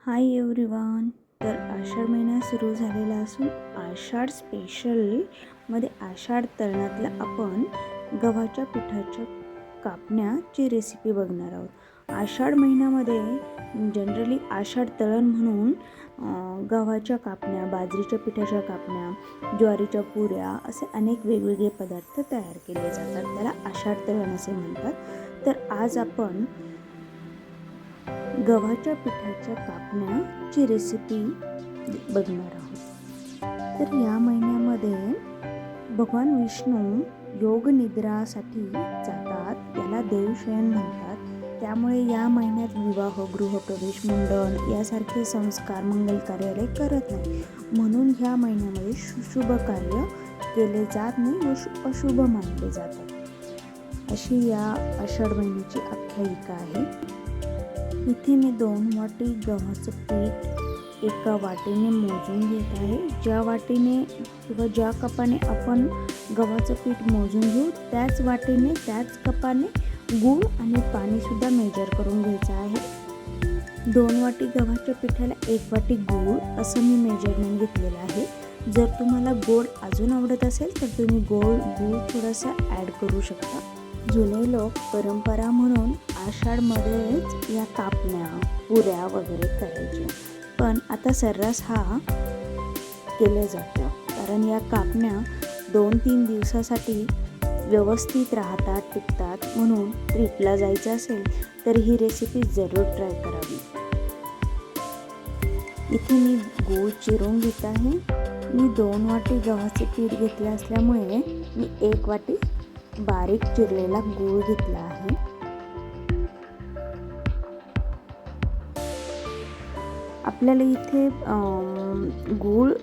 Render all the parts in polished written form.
Hi everyone. तर आषाढ महिना सुरू झालेला असून आषाढ स्पेशलमध्ये आषाढ तळणातला आपण गव्हाच्या पिठाच्या कापण्याची रेसिपी बघणार आहोत. आषाढ महिन्यामध्ये जनरली आषाढ तळण म्हणून गव्हाच्या कापण्या, बाजरीच्या पिठाच्या कापण्या, ज्वारीच्या पुऱ्या असे अनेक वेगवेगळे पदार्थ तयार केले जातात. त्याला आषाढ तळण असे म्हणतात. तर आज आपण गव्हाच्या पिठाच्या कापण्याची रेसिपी बघणार आहोत. तर या महिन्यामध्ये भगवान विष्णू योग निद्रासाठी जातात, याला देवशयन म्हणतात. त्यामुळे या महिन्यात विवाह, गृहप्रवेश, मुंडन यासारखे संस्कार, मंगल कार्यालय करत नाही. म्हणून ह्या महिन्यामध्ये शुभ कार्य केले जात नाही व अशुभ मानले जातात. अशी या आषाढ महिन्याची आख्यायिका आहे. इथे मी 2 वाटी गव्हाचं पीठ एका वाटीने मोजून घेत आहे. ज्या वाटीने किंवा ज्या कपाने आपण गव्हाचं पीठ मोजून घेऊ त्याच वाटीने, त्याच कपाने गूळ आणि पाणीसुद्धा मेजर करून घ्यायचं आहे. 2 वाटी गव्हाच्या पिठाला 1 वाटी गूळ असं मी मेजरमेंट घेतलेलं आहे. जर तुम्हाला गोड अजून आवडत असेल तर तुम्ही गूळ थोडासा ॲड करू शकता. जुने लोक परंपरा म्हणून आषाढमध्येच या कापण्या, पुऱ्या वगैरे करायचे, पण आता सर्रास हा केलं जातं. कारण या कापण्या 2-3 दिवसासाठी व्यवस्थित राहतात, टिकतात. म्हणून ट्रिपला जायचं असेल तर ही रेसिपी जरूर ट्राय करावी. इथे मी गूळ चिरून घेत आहे. मी 2 वाटी गव्हाचे पीठ घेतले असल्यामुळे मी 1 वाटी बारीक चिरलेला गूळ घेतला आहे. आपल्याला इथे गूळ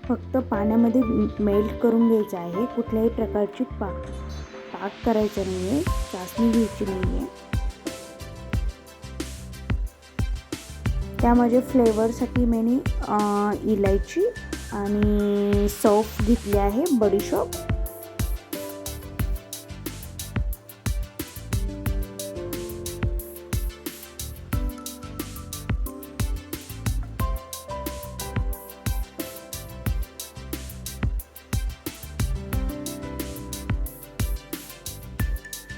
फक्त पाण्यामध्ये मेल्ट करून घ्यायचा आहे. कुठल्याही प्रकारची पाक करायचा नाही आहे, चासणी घ्यायची नाही आहे. त्यामध्ये फ्लेवरसाठी मी इलायची आणि सौंफ घेतली आहे, बडीशोप.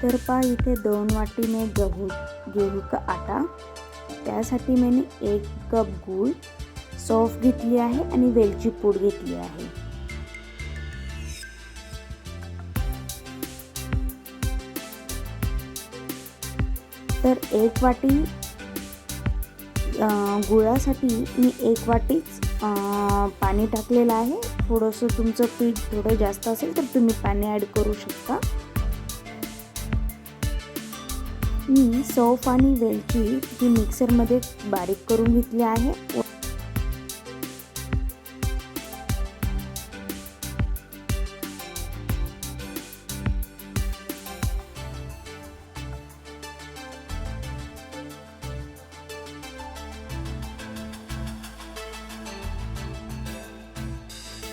तर पहा इथे 2 वाटी में गेहूं का आटा, त्यासाठी मैंने 1 कप गूळ, सौंफ घेतली आहे आणि वेलची पूड घेतली आहे. तर 1 वाटी गुळासाठी मी 1 वाटीच पाणी टाकलेलं आहे. थोडंसं तुमचं पीठ थोडं जास्त असेल तर तुम्ही पाणी ॲड करू शकता. मी सौंफ आणि वेलची ही मिक्सरमध्ये बारीक करून घेतली आहे.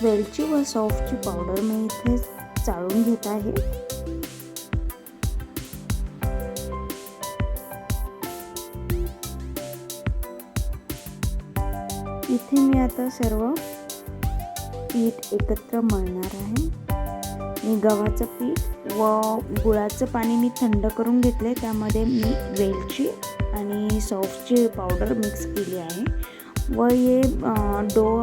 वेलची व सौंफची पावडर मी इथे चाळून घेत आहे. इथे मी आता सर्व पीठ एकत्र मळणार आहे. मी गव्हाचं पीठ व गुळाचं पाणी मी थंड करून घेतले. त्यामध्ये मी वेलची आणि सौंफची पावडर मिक्स केली आहे व हे डो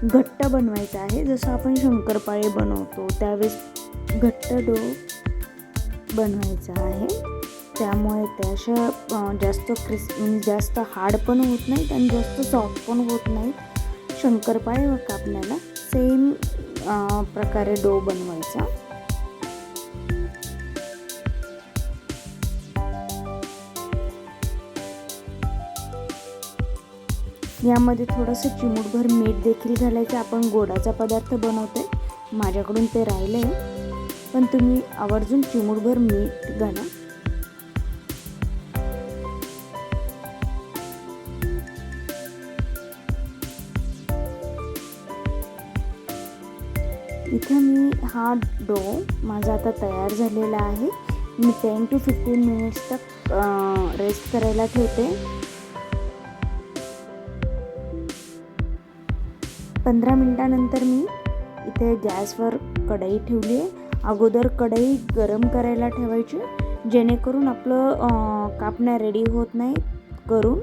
घट्ट बनवायचा आहे. जसं आपण शंकरपाळे बनवतो त्यावेळेस घट्ट डो बनवायचा आहे. त्यामुळे ते अशा जास्त जास्त हार्ड पण होत नाहीत आणि जास्त सॉफ्ट पण होत नाहीत. शंकरपाळे व कापण्याला सेम प्रकारे डो बनवायचा. यामध्ये थोडंसं चिमूटभर मीठ देखील घालायचं. आपण गोडाचा पदार्थ बनवतोय, माझ्याकडून ते राहिलं आहे, पण तुम्ही आवर्जून चिमूटभर मीठ घाला. इथे मी हा डो माझा आता तयार झालेला आहे. मी 10 to 15 मिनिट्स तक रेस्ट करायला ठेवते. 15 मिनिटानंतर मी इथे गॅसवर कढई ठेवली आहे. अगोदर कढई गरम करायला ठेवायची, जेणेकरून आपलं कापण्या रेडी होत नाही करून.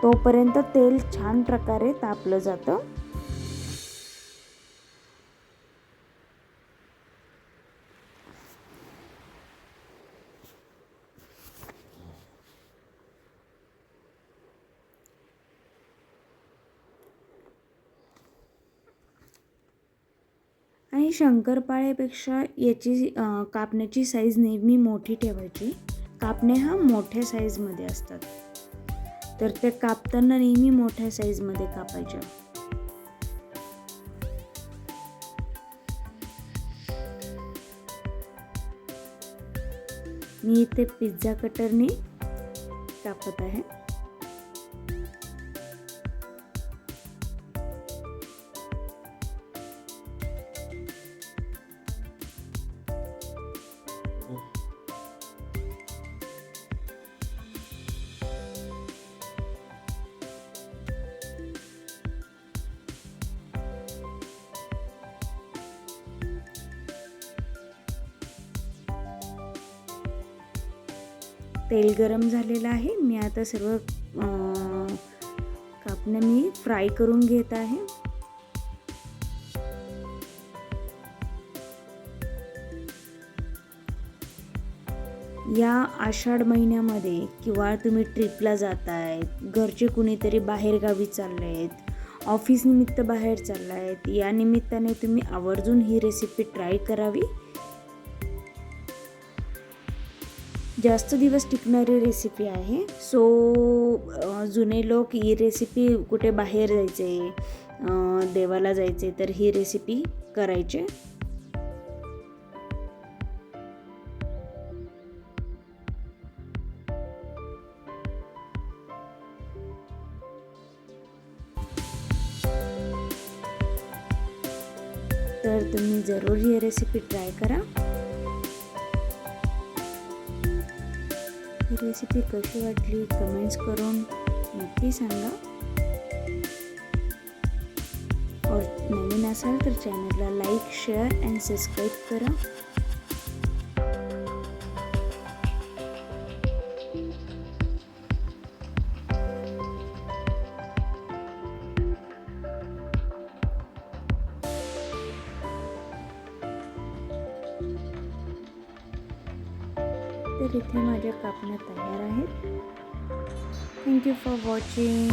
तोपर्यंत तेल छान प्रकारे तापलं जातं. आणि शंकरपाळ्यापेक्षा याची कापण्याची साईज नेहमी मोठी ठेवायची. कापणे हा मोठ्या साईजमध्ये असतात, तर ते कापताना नेहमी मोठ्या साईजमध्ये कापायच्या. मी इथे पिझ्झा कटरने कापत आहे. तेल गरम झालेलं आहे. मी आता सर्व कापण्या मी फ्राय करून घेत आहे. या आषाढ महिन्यामध्ये किंवा तुम्ही ट्रिपला जाताय, घरचे कुणीतरी बाहेरगावी चाललेत, ऑफिस निमित्त बाहेर चाललायत, या निमित्ताने तुम्ही आवर्जून ही रेसिपी ट्राय करावी. जास्त दिवस टिकणारी रेसिपी आहे. जुने लोक ही रेसिपी कुठे बाहेर जायचे, देवाला जायचे, तर ही रेसिपी करायचे. तर तुम्ही जरूर ही रेसिपी ट्राय करा. ही रेसिपी कशी वाटली कमेंट्स करून नक्की सांगा. और नवीन असाल तर चॅनलला लाईक, शेअर अँड सबस्क्राईब करा. तर इथे माझ्या कापण्या तयार आहेत. Thank you for watching.